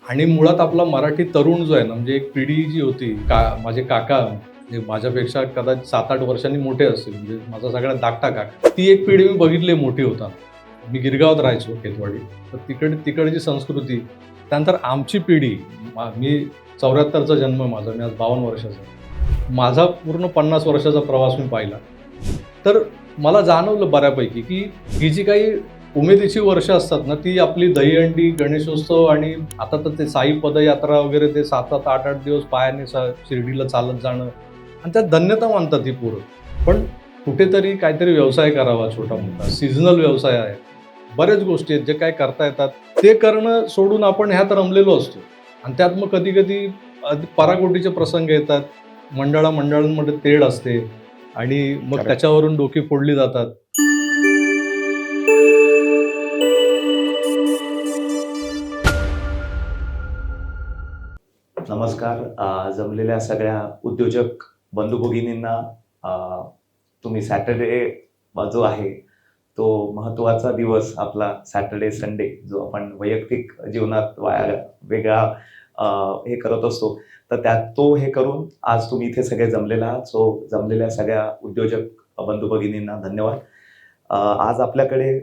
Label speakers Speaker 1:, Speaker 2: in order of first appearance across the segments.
Speaker 1: आणि मुळात आपला मराठी तरुण जो आहे ना, म्हणजे एक पिढी जी होती, माझे काका म्हणजे माझ्यापेक्षा कदाचित 7-8 वर्षांनी मोठे असतील, म्हणजे माझा सगळ्यात धाकटा काका. ती एक पिढी मी बघितली मोठी होताना. मी गिरगावात राहायचो, खेतवाडी. तर तिकडची संस्कृती. त्यानंतर आमची पिढी, मी 74चा जन्म आहे माझा, मी आज 52 वर्षाचा आहे. माझा पूर्ण 50 वर्षाचा प्रवास मी पाहिला. तर मला जाणवलं बऱ्यापैकी, की ही जी काही उमेदीची वर्ष असतात ना, ती आपली दहीहंडी, गणेशोत्सव आणि आता तर ते साई पदयात्रा वगैरे ते 7-7, 8-8 दिवस पायाने शिर्डीला चालत जाणं आणि त्यात धन्यता मानतात ही पोरं. पण कुठेतरी काहीतरी व्यवसाय करावा छोटा-मोठा, सीझनल व्यवसाय आहे. बऱ्याच गोष्टी आहेत जे काय करता येतात, ते करणं सोडून आपण ह्यात रमलेलो असतो आणि त्यात मग कधी-कधी पराकोटीचे प्रसंग येतात. मंडळांमध्ये तेढ असते आणि मग त्याच्यावरून डोकी फोडली जातात.
Speaker 2: नमस्कार. जमलेल्या सगळ्या उद्योजक बंधू-भगिनींना अ, तुम्ही सॅटर्डे जो आहे, तो महत्त्वाचा दिवस आपला सॅटर्डे, संडे जो आपण वैयक्तिक जीवनात वेगळा अ, हे करत असतो. तर त्यात तो हे करून आज तुम्ही इथे सगळे जमलेला आहात. सो जमलेल्या सगळ्या उद्योजक बंधू-भगिनींना धन्यवाद. आज आपल्याकडे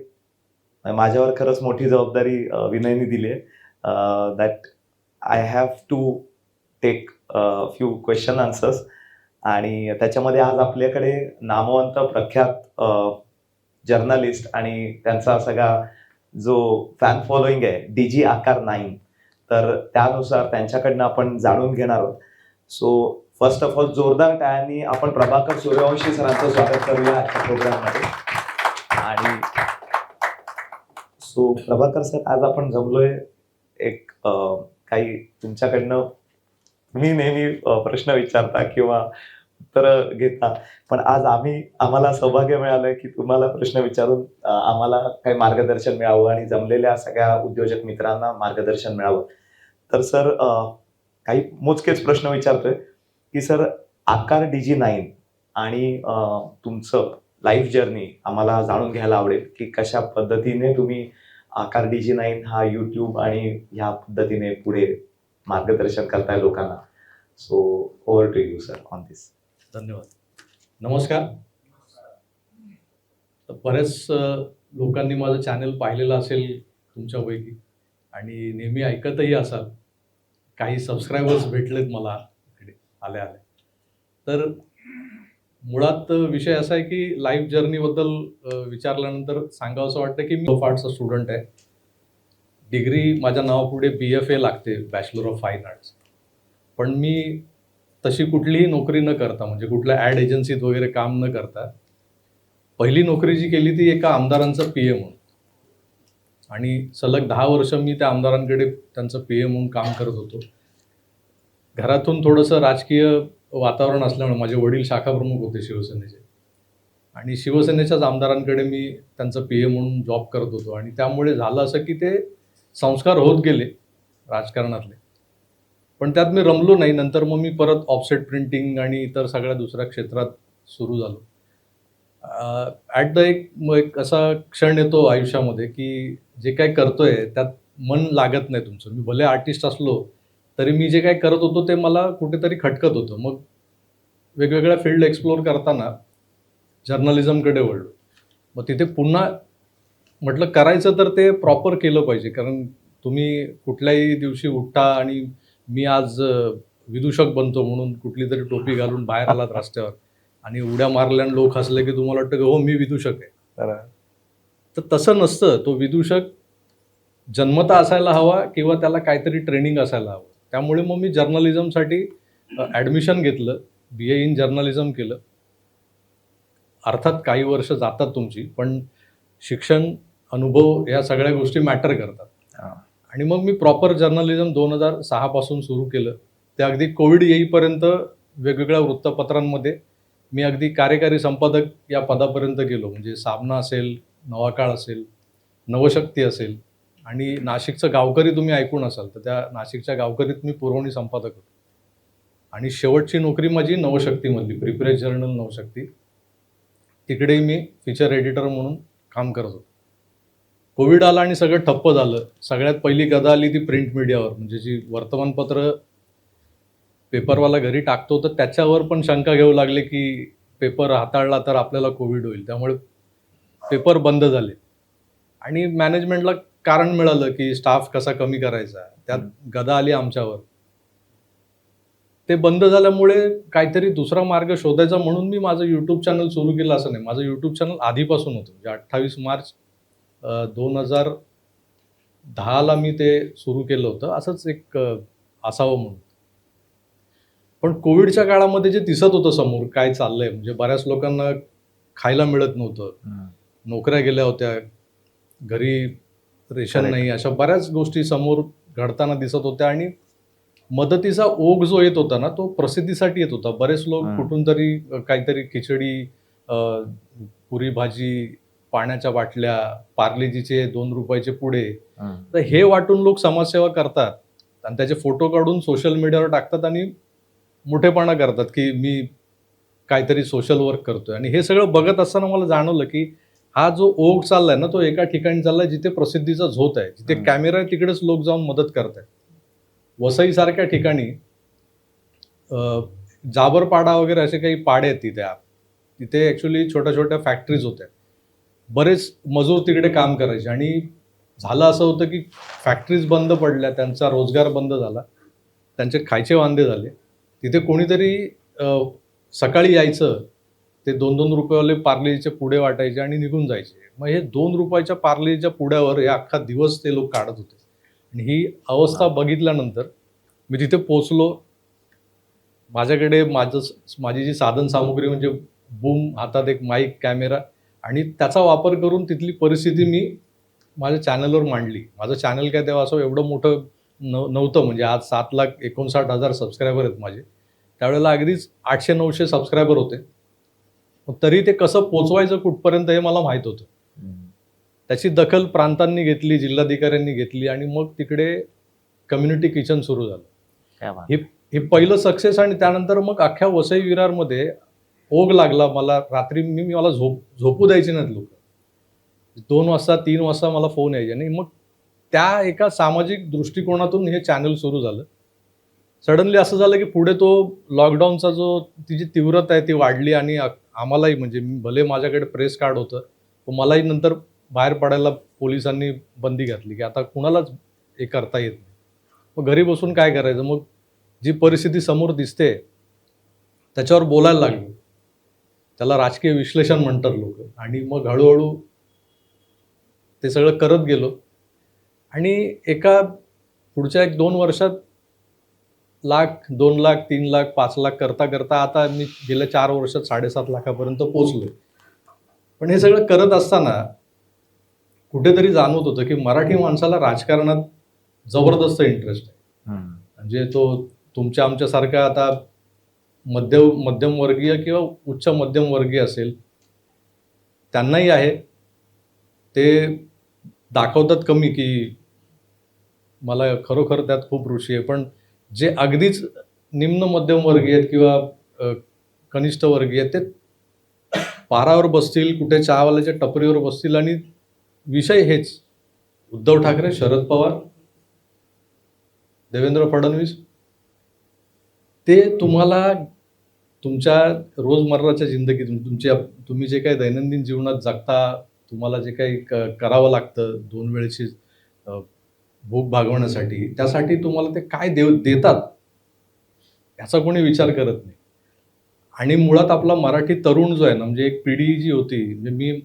Speaker 2: माझ्यावर खरंच मोठी जबाबदारी विनयने दिली आहे. That I have to take few question answers आणि त्याच्यामध्ये आज आपल्याकडे नामवंत प्रख्यात जर्नलिस्ट आणि त्यांचा सगळा जो फॅन फॉलोईंग आहे डीजी आकार 9, तर त्यानुसार त्यांच्याकडनं आपण जाणून घेणार आहोत. सो फर्स्ट ऑफ ऑल जोरदार टाळ्यांनी आपण प्रभाकर सूर्यवंशी सरांचं स्वागत करूया आजच्या प्रोग्राममध्ये. आणि सो प्रभाकर सर, आज आपण जमलोय एक काही तुमच्याकडनं मी नेहमी प्रश्न विचारता किंवा उत्तर घेता, पण आज आम्हाला सौभाग्य मिळालंय की तुम्हाला प्रश्न विचारून आम्हाला काही मार्गदर्शन मिळावं आणि जमलेल्या सगळ्या उद्योजक मित्रांना मार्गदर्शन मिळावं. तर सर, काही मोजकेच प्रश्न विचारतोय की सर, आकार डीजी 9 आणि तुमचं लाईफ जर्नी आम्हाला जाणून घ्यायला आवडेल की कशा पद्धतीने तुम्ही आकार डीजी 9 हा युट्यूब आणि ह्या पद्धतीने पुढे मार्गदर्शन करताय लोकांना. So over to you sir on this.
Speaker 1: धन्यवाद. नमस्कार. तर बऱ्याच लोकांनी माझं चॅनल पाहिलेलं असेल तुमच्यापैकी आणि नेहमी ऐकतही असाल. काही सबस्क्रायबर्स भेटलेत मला इकडे आल्या. तर मुळात विषय असा आहे की लाईफ जर्नीबद्दल विचारल्यानंतर सांगावं वाटतं की मी ऑफ आर्टचा स्टुडंट आहे. डिग्री माझ्या नावापुढे BFA लागते, बॅचलर ऑफ फाईन आर्ट्स. पण मी तशी कुठलीही नोकरी न करता, म्हणजे कुठल्या ॲड एजन्सीत वगैरे काम न करता, पहिली नोकरी जी केली ती एका आमदारांचा PA म्हणून. आणि सलग 10 वर्ष मी त्या आमदारांकडे त्यांचं PA म्हणून काम करत होतो. घरातून थोडंसं राजकीय वातावरण असल्यामुळे माझे वडील शाखाप्रमुख होते शिवसेनेचे आणि शिवसेनेच्याच आमदारांकडे मी त्यांचं PA म्हणून जॉब करत होतो आणि त्यामुळे झालं असं की ते संस्कार होत गेले राजकारणातले. पण त्यात मी रमलो नाही. नंतर मग मी परत ऑफसेट प्रिंटिंग आणि इतर सगळ्या दुसऱ्या क्षेत्रात सुरू झालो. ॲट द एक असा क्षण येतो आयुष्यामध्ये की जे काय करतोय त्यात मन लागत नाही तुमचं. मी भले आर्टिस्ट असलो तरी मी जे काय करत होतो ते मला कुठेतरी खटकत होतं. मग वेगवेगळ्या फील्ड एक्सप्लोअर करताना जर्नलिझमकडे वळलो. मग तिथे पुन्हा म्हटलं करायचं तर ते प्रॉपर केलं पाहिजे. कारण तुम्ही कुठल्याही दिवशी उठता आणि मी आज विदूषक बनतो म्हणून कुठली तरी टोपी घालून बाहेर आलात रस्त्यावर आणि उड्या मारल्यानं लोक हसले की तुम्हाला वाटतं की हो मी विदूषक आहे. तर तसं नसतं. तो विदूषक जन्मता असायला हवा किंवा त्याला काहीतरी ट्रेनिंग असायला हवं. त्यामुळे मग मी जर्नलिझमसाठी ॲडमिशन घेतलं. BA इन जर्नलिझम केलं. अर्थात काही वर्ष जातात तुमची, पण शिक्षण, अनुभव या सगळ्या गोष्टी मॅटर करतात. आणि मग मी प्रॉपर जर्नलिझम 2006 पासून सुरू केलं. ते अगदी कोविड येईपर्यंत वेगवेगळ्या वृत्तपत्रांमध्ये मी अगदी कार्यकारी संपादक या पदापर्यंत गेलो. म्हणजे सामना असेल, नवा काळ असेल, नवशक्ती असेल आणि नाशिकचं गावकरी तुम्ही ऐकून असाल, तर त्या नाशिकच्या गावकरीत मी पुरवणी संपादक होतो. आणि शेवटची नोकरी माझी नवशक्तीमधली, प्रिप्रेस जर्नल नवशक्ती. तिकडेही मी फीचर एडिटर म्हणून काम करत होतो. कोविड आला आणि सगळं ठप्प झालं. सगळ्यात पहिली गदा आली ती प्रिंट मीडियावर, म्हणजे जी वर्तमानपत्र पेपरवाला घरी टाकतो तर त्याच्यावर पण शंका घेऊ लागले की पेपर हाताळला तर आपल्याला कोविड होईल, त्यामुळे पेपर बंद झाले. आणि मॅनेजमेंटला कारण मिळालं की स्टाफ कसा कमी करायचा, त्यात गदा आली आमच्यावर. ते बंद झाल्यामुळे काहीतरी दुसरा मार्ग शोधायचा म्हणून मी माझं यूट्यूब चॅनल सुरू केलं असं नाही. माझं यूट्यूब चॅनल आधीपासून होतं, म्हणजे 28 मार्च 2010ला मी ते सुरू केलं होतं, असंच एक असावं म्हणून. पण कोविडच्या काळामध्ये जे दिसत होतं समोर काय चाललंय, म्हणजे बऱ्याच लोकांना खायला मिळत नव्हतं, नोकऱ्या गेल्या होत्या, घरी रेशन
Speaker 2: Correct.
Speaker 1: नाही, अशा बऱ्याच गोष्टी समोर घडताना दिसत होत्या. आणि मदतीचा ओघ जो येत होता ना, तो प्रसिद्धीसाठी येत होता. बरेच लोक कुठून तरी काहीतरी खिचडी, पुरी भाजी, पाण्याच्या बाटल्या, पार्लेजीचे 2 रुपयाचे पुडे, तर हे वाटून लोक समाजसेवा करतात आणि त्याचे फोटो काढून सोशल मीडियावर टाकतात आणि मोठेपणा करतात की मी काहीतरी सोशल वर्क करतोय. आणि हे सगळं बघत असताना मला जाणवलं की हा जो ओघ चाललाय ना, तो एका ठिकाणी चाललाय जिथे प्रसिद्धीचा झोत आहे, जिथे कॅमेरा आहे तिकडेच लोक जाऊन मदत करतायत. वसईसारख्या ठिकाणी जाबरपाडा वगैरे असे काही पाडे आहेत तिथे ॲक्च्युली छोट्या छोट्या फॅक्टरीज होत्या. बरेच मजूर तिकडे काम करायचे आणि झालं असं होतं की फॅक्टरीज बंद पडल्या, त्यांचा रोजगार बंद झाला, त्यांचे खायचे वांदे झाले. तिथे कोणीतरी सकाळी यायचं, ते 2-2 रुपयेवाले पार्लेजीचे पुडे वाटायचे आणि निघून जायचे. मग हे 2 रुपयाच्या पार्लेजीच्या पुड्यावर हे अख्खा दिवस ते लोक काढत होते. आणि ही अवस्था बघितल्यानंतर मी तिथे पोचलो. माझ्याकडे माझी जी साधन सामुग्री म्हणजे बूम, हातात एक माईक, कॅमेरा, आणि त्याचा वापर करून तिथली परिस्थिती मी माझ्या चॅनलवर मांडली. माझं चॅनल काय तेव्हा असं एवढं मोठं नव्हतं, म्हणजे आज 7,59,000 सबस्क्रायबर आहेत माझे. त्यावेळेला अगदीच 800-900 सबस्क्रायबर होते. मग तरी ते कसं पोचवायचं कुठपर्यंत हे मला माहीत होतं. त्याची दखल प्रांतांनी घेतली, जिल्हाधिकाऱ्यांनी घेतली आणि मग तिकडे कम्युनिटी किचन सुरू झालं. हे पहिलं सक्सेस. आणि त्यानंतर मग अख्ख्या वसई विरारमध्ये ओघ लागला. मला रात्री मला झोपू द्यायचे नाहीत लोक. 2 वाजता 3 वाजता मला फोन यायचे. आणि मग त्या एका सामाजिक दृष्टिकोनातून हे चॅनल सुरू झालं. सडनली असं झालं की पुढे तो लॉकडाऊनचा तिची तीव्रता आहे ती वाढली आणि आम्हालाही, म्हणजे भले माझ्याकडे प्रेस कार्ड होतं, पण मलाही नंतर बाहेर पडायला पोलिसांनी बंदी घातली की आता कुणालाच हे करता येत नाही. मग घरी बसून काय करायचं. मग जी परिस्थिती समोर दिसते त्याच्यावर बोलायला लागलो. त्याला राजकीय विश्लेषण म्हणतात लोक. आणि मग हळूहळू ते सगळं करत गेलो. आणि एका पुढच्या 1-2 वर्षात 1,00,000, 2,00,000, 3,00,000, 5,00,000 करता करता आता मी गेल्या 4 वर्षात 7.5 लाखापर्यंत पोहोचलोय. पण हे सगळं करत असताना कुठेतरी जाणवत होतं की मराठी माणसाला राजकारणात जबरदस्त इंटरेस्ट आहे. म्हणजे तो तुमच्या आमच्यासारखा आता मध्यमवर्गीय किंवा उच्च मध्यमवर्गीय असेल त्यांनाही आहे. ते दाखवतात कमी की मला खरोखर त्यात खूप रुची आहे. पण जे अगदीच निम्न मध्यमवर्गीय आहेत किंवा कनिष्ठ वर्गीय आहेत ते पारावर बसतील, कुठे चहावाल्याच्या टपरीवर बसतील आणि विषय हेच उद्धव ठाकरे, शरद पवार, देवेंद्र फडणवीस. ते तुम्हाला तुमच्या रोजमर्राच्या जिंदगीतून तुम्ही जे काही दैनंदिन जीवनात जगता, तुम्हाला जे काही करावं लागतं 2 वेळेची भूक भागवण्यासाठी, त्यासाठी तुम्हाला ते काय देतात याचा कोणी विचार करत नाही. आणि मुळात आपला मराठी तरुण जो आहे ना, म्हणजे एक पिढी जी होती, म्हणजे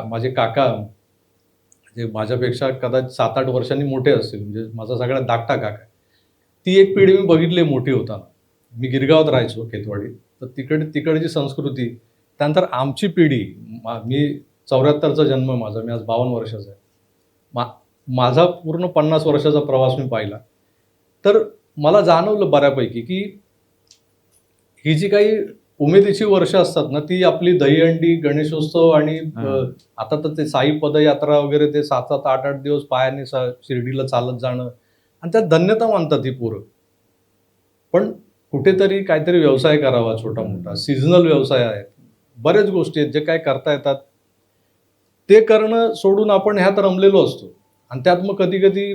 Speaker 1: माझे काका जे माझ्यापेक्षा कदाचित 7-8 वर्षांनी मोठे असतील, म्हणजे माझा सगळ्यात धाकटा काका, ती एक पिढी मी बघितली मोठी होताना. मी गिरगावात राहायचो, खेतवाडीत. तर तिकडची संस्कृती, त्यानंतर आमची पिढी, मी 74चा जन्म माझा, मी आज 52 वर्षाचा आहे. माझा पूर्ण 50 वर्षाचा प्रवास मी पाहिला. तर मला जाणवलं बऱ्यापैकी की ही जी काही उमेदीची वर्ष असतात ना, ती आपली दहीहंडी, गणेशोत्सव आणि आता तर ते साई पदयात्रा वगैरे, ते 7-7, 8-8 दिवस पायाने शिर्डीला चालत जाणं, आणि त्यात धन्यता मानतात ही पोरं. पण कुठेतरी काहीतरी व्यवसाय करावा छोटा मोठा, सिजनल व्यवसाय आहेत, बऱ्याच गोष्टी आहेत जे काय करता येतात. ते करणं सोडून आपण ह्यात रमलेलो असतो आणि त्यात मग कधी कधी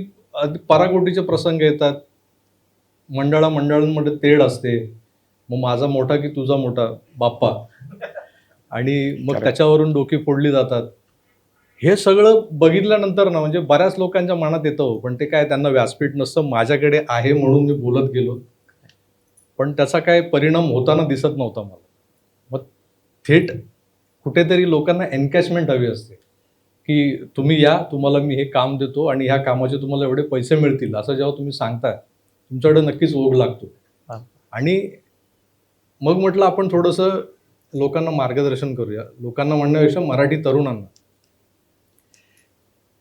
Speaker 1: पराकोटीचे प्रसंग येतात, मंडळांमध्ये तेढ असते, मग माझा मोठा की तुझा मोठा बाप्पा, आणि मग
Speaker 2: Correct.
Speaker 1: त्याच्यावरून डोकी फोडली जातात. हे सगळं बघितल्यानंतर ना म्हणजे बऱ्याच लोकांच्या मनात येतं हो, पण ते काय त्यांना व्यासपीठ नसतं. माझ्याकडे आहे म्हणून मी बोलत गेलो, पण त्याचा काय परिणाम होताना दिसत नव्हता मला. मग थेट कुठेतरी लोकांना एनकॅशमेंट हवी असते, की तुम्ही या, तुम्हाला मी हे काम देतो आणि ह्या कामाचे तुम्हाला एवढे पैसे मिळतील, असं जेव्हा तुम्ही सांगताय तुमच्याकडे नक्कीच ओघ लागतो.
Speaker 2: हा.
Speaker 1: आणि मग म्हटलं आपण थोडंसं लोकांना मार्गदर्शन करूया. लोकांना म्हणण्यापेक्षा मराठी तरुणांना,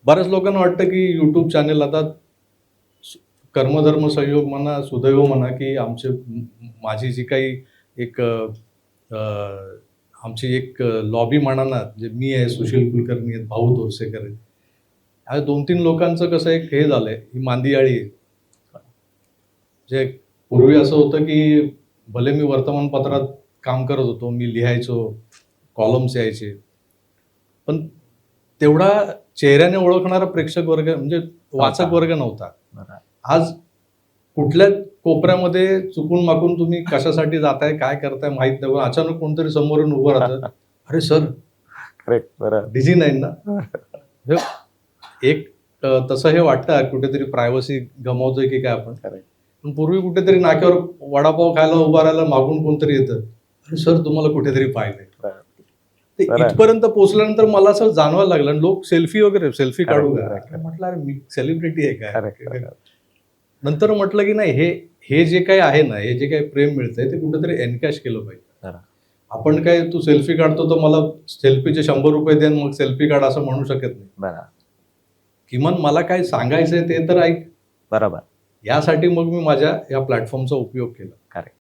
Speaker 1: बऱ्याच लोकांना वाटतं की यूट्यूब चॅनल आता कर्मधर्म संयोग म्हणा, सुदैव म्हणा, की माझी जी काही एक आमची एक लॉबी म्हणा ना, जे मी आहे, सुशील कुलकर्णी आहेत, भाऊ तोरसेकर आहेत, ह्या 2-3 लोकांचं कसं एक हे झालंय, ही मांदियाळी आहे. जे पूर्वी असं होतं की भले मी वर्तमानपत्रात काम करत होतो, मी लिहायचो, कॉलम्स यायचे, पण तेवढा चेहऱ्याने ओळखणारा प्रेक्षक वर्ग म्हणजे वाचक वर्ग नव्हता.
Speaker 2: बरं.
Speaker 1: आज कुठल्या कोपऱ्यामध्ये चुकून माकून तुम्ही कशासाठी जाताय, काय करताय माहित नाही, पण अचानक कोणतरी समोरून उभं राहतं, अरे सर
Speaker 2: करेक्ट. बरं.
Speaker 1: DG9 ना. म्हणजे एक तसं हे वाटतं कुठेतरी प्रायव्हसी गमावतोय की काय आपण.
Speaker 2: Correct.
Speaker 1: पण पूर्वी कुठेतरी नाक्यावर वडापाव खायला उभा राहायला मागून कोणतरी येतं, अरे सर तुम्हाला कुठेतरी पाहिलंय.
Speaker 2: बरं.
Speaker 1: ते
Speaker 2: बरं.
Speaker 1: इथपर्यंत पोहोचल्यानंतर मला असं जाणवायला लागलं आणि लोक सेल्फी काढू
Speaker 2: Correct,
Speaker 1: का,
Speaker 2: correct.
Speaker 1: म्हटलं अरे मी सेलिब्रिटी आहे
Speaker 2: Correct,
Speaker 1: काय.
Speaker 2: correct.
Speaker 1: नंतर म्हटलं की नाही, हे जे काही आहे ना, हे जे काही प्रेम मिळतंय ते कुठेतरी एनकॅश केलं पाहिजे.
Speaker 2: बरं.
Speaker 1: आपण काय तू सेल्फी काढतो तर मला सेल्फीचे 100 रुपये दे मग सेल्फी काढ असं म्हणू शकत नाही.
Speaker 2: बरं.
Speaker 1: किमान मला काय सांगायचंय ते तर ऐक.
Speaker 2: बरोबर.
Speaker 1: यासाठी मग मी माझ्या या प्लॅटफॉर्मचा उपयोग केला.
Speaker 2: करेक्ट.